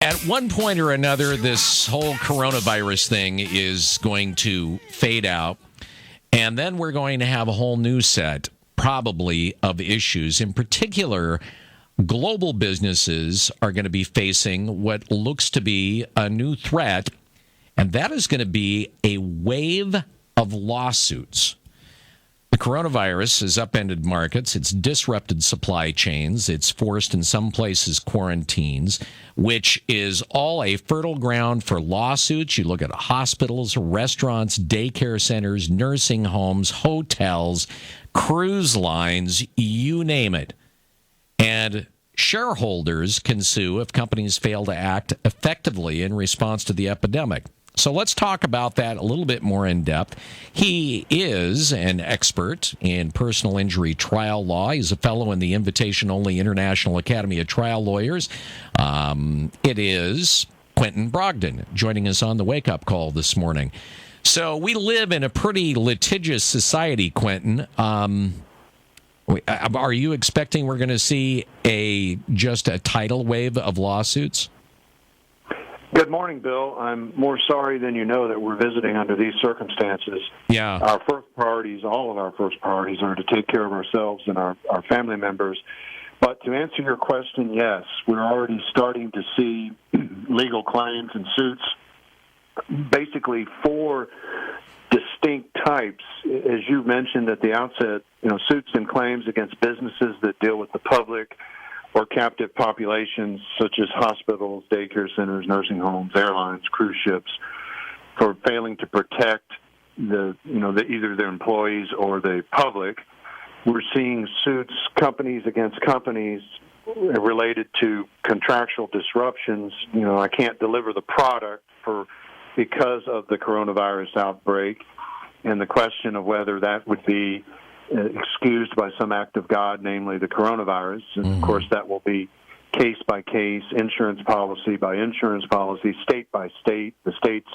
At one point or another, this whole coronavirus thing is going to fade out, and then we're going to have a whole new set, probably, of issues. In particular, global businesses are going to be facing what looks to be a new threat, and that is going to be a wave of lawsuits. The coronavirus has upended markets, it's disrupted supply chains, it's forced in some places quarantines, which is all a fertile ground for lawsuits. You look at hospitals, restaurants, daycare centers, nursing homes, hotels, cruise lines, you name it. And shareholders can sue if companies fail to act effectively in response to the epidemic. So let's talk about that a little bit more in depth. He is an expert in personal injury trial law. He's a fellow in the invitation-only International Academy of Trial Lawyers. It is Quentin Brogdon joining us on the wake-up call this morning. So we live in a pretty litigious society, Quentin. Are you expecting we're going to see just a tidal wave of lawsuits? Good morning, Bill. I'm more sorry than you know that we're visiting under these circumstances. Yeah. Our first priorities, all of our first priorities, are to take care of ourselves and our family members. But to answer your question, yes, we're already starting to see legal claims and suits, basically four distinct types. As you mentioned at the outset, suits and claims against businesses that deal with the public, or captive populations such as hospitals, daycare centers, nursing homes, airlines, cruise ships, for failing to protect either their employees or the public. We're seeing suits, companies against companies, related to contractual disruptions. I can't deliver the product because of the coronavirus outbreak, and the question of whether that would be excused by some act of God, namely the coronavirus. And, of course, that will be case by case, insurance policy by insurance policy, state by state. The states,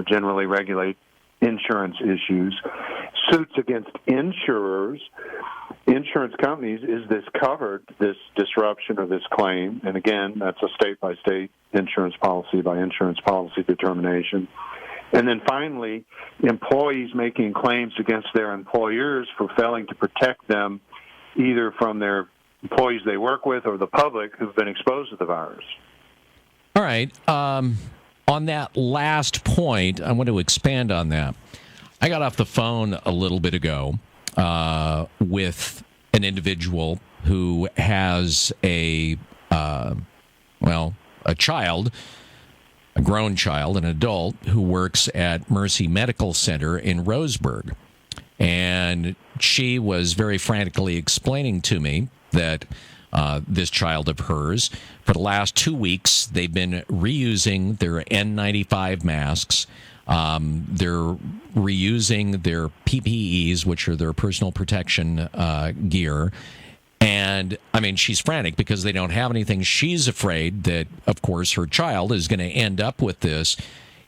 generally regulate insurance issues. Suits against insurers, insurance companies, is this covered, this disruption or this claim? And, again, that's a state by state, insurance policy by insurance policy determination. And then finally, employees making claims against their employers for failing to protect them either from their employees they work with or the public who've been exposed to the virus. All right. On that last point, I want to expand on that. I got off the phone a little bit ago with an individual who has a child, a grown child, an adult, who works at Mercy Medical Center in Roseburg. And she was very frantically explaining to me that this child of hers, for the last 2 weeks, they've been reusing their N95 masks. They're reusing their PPEs, which are their personal protection gear. And, she's frantic because they don't have anything. She's afraid that, of course, her child is going to end up with this.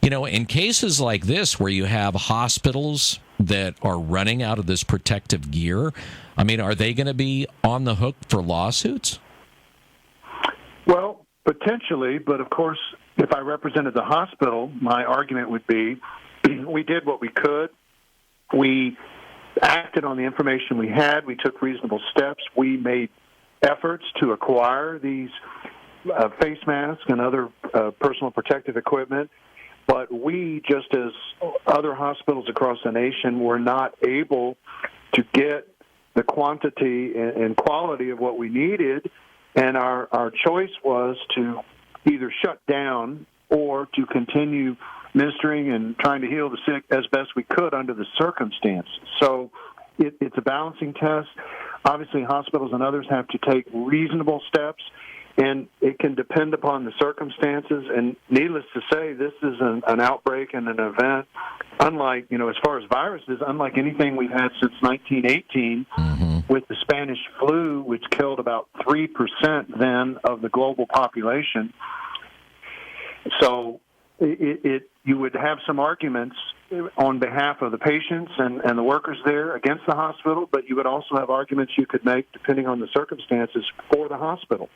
In cases like this where you have hospitals that are running out of this protective gear, are they going to be on the hook for lawsuits? Well, potentially, but of course, if I represented the hospital, my argument would be we did what we could. We acted on the information we had. We took reasonable steps. We made efforts to acquire these face masks and other personal protective equipment. But we, just as other hospitals across the nation, were not able to get the quantity and quality of what we needed. And our choice was to either shut down or to continue ministering and trying to heal the sick as best we could under the circumstance. So it's a balancing test. Obviously, hospitals and others have to take reasonable steps, and it can depend upon the circumstances. And needless to say, this is an outbreak and an event, unlike, as far as viruses, unlike anything we've had since 1918 with the Spanish flu, which killed about 3% then of the global population. So you would have some arguments on behalf of the patients and the workers there against the hospital, but you would also have arguments you could make, depending on the circumstances, for the hospital.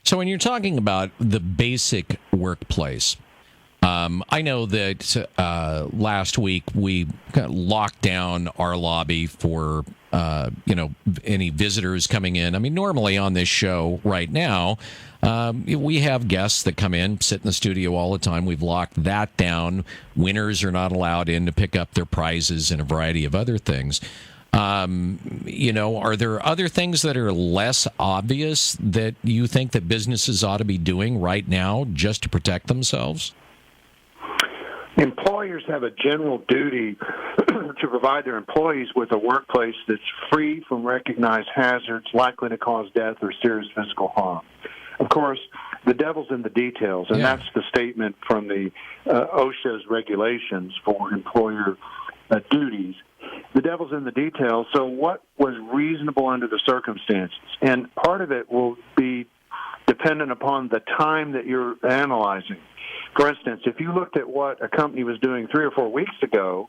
So when you're talking about the basic workplace, I know that last week we kind of locked down our lobby for any visitors coming in. I mean, normally on this show right now, we have guests that come in, sit in the studio all the time. We've locked that down. Winners are not allowed in to pick up their prizes and a variety of other things. Are there other things that are less obvious that you think that businesses ought to be doing right now just to protect themselves? Employers have a general duty to provide their employees with a workplace that's free from recognized hazards likely to cause death or serious physical harm. Of course, the devil's in the details, and that's the statement from the OSHA's regulations for employer duties. The devil's in the details. So what was reasonable under the circumstances? And part of it will be dependent upon the time that you're analyzing. For instance, if you looked at what a company was doing 3 or 4 weeks ago,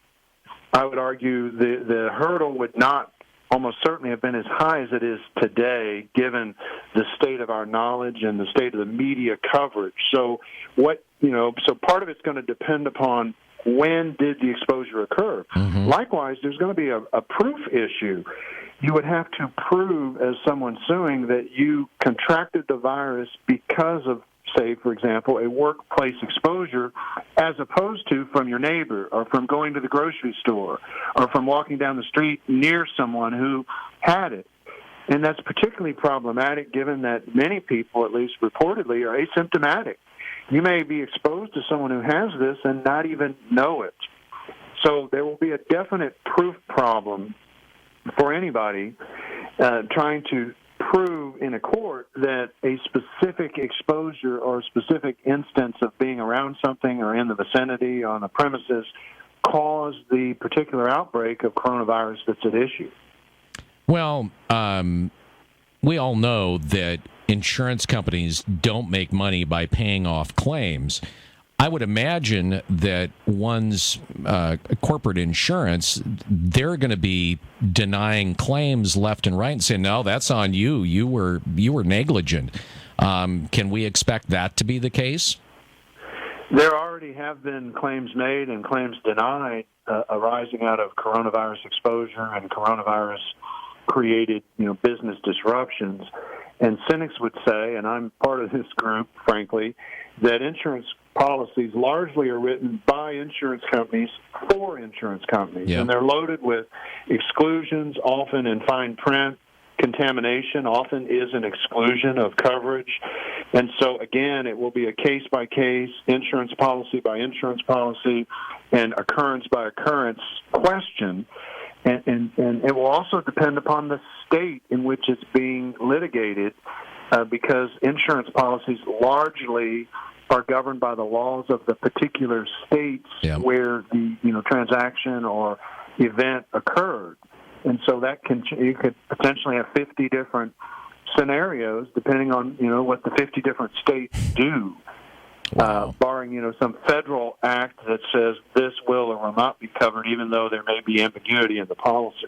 I would argue the hurdle would not almost certainly have been as high as it is today, given the state of our knowledge and the state of the media coverage. So so part of it's going to depend upon when did the exposure occur. Mm-hmm. Likewise, there's going to be a proof issue. You would have to prove, as someone suing, that you contracted the virus because of, say, for example, a workplace exposure, as opposed to from your neighbor or from going to the grocery store or from walking down the street near someone who had it. And that's particularly problematic given that many people, at least reportedly, are asymptomatic. You may be exposed to someone who has this and not even know it. So there will be a definite proof problem for anybody trying to prove in a court that a specific exposure or a specific instance of being around something or in the vicinity on the premises caused the particular outbreak of coronavirus that's at issue. Well, we all know that insurance companies don't make money by paying off claims. I would imagine that one's corporate insurance, they're going to be denying claims left and right and saying, no, that's on you. You were negligent. Can we expect that to be the case? There already have been claims made and claims denied arising out of coronavirus exposure and coronavirus-created business disruptions. And cynics would say, and I'm part of this group, frankly, that insurance policies largely are written by insurance companies for insurance companies. Yeah. And they're loaded with exclusions, often in fine print. Contamination often is an exclusion of coverage. And so, again, it will be a case-by-case, insurance policy by insurance policy, and occurrence-by-occurrence question. And it will also depend upon the state in which it's being litigated, because insurance policies largely are governed by the laws of the particular states where the transaction or event occurred. And so you could potentially have 50 different scenarios depending on what the 50 different states do. Wow. Barring some federal act that says this will or will not be covered, even though there may be ambiguity in the policy.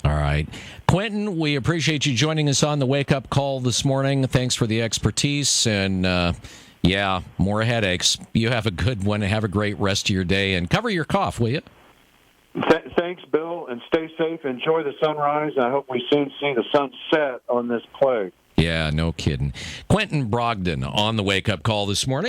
All right. Quentin, we appreciate you joining us on the wake-up call this morning. Thanks for the expertise, and more headaches. You have a good one. Have a great rest of your day, and cover your cough, will you? Thanks, Bill, and stay safe. Enjoy the sunrise. I hope we soon see the sun set on this plague. Yeah, no kidding. Quentin Brogdon on the wake-up call this morning.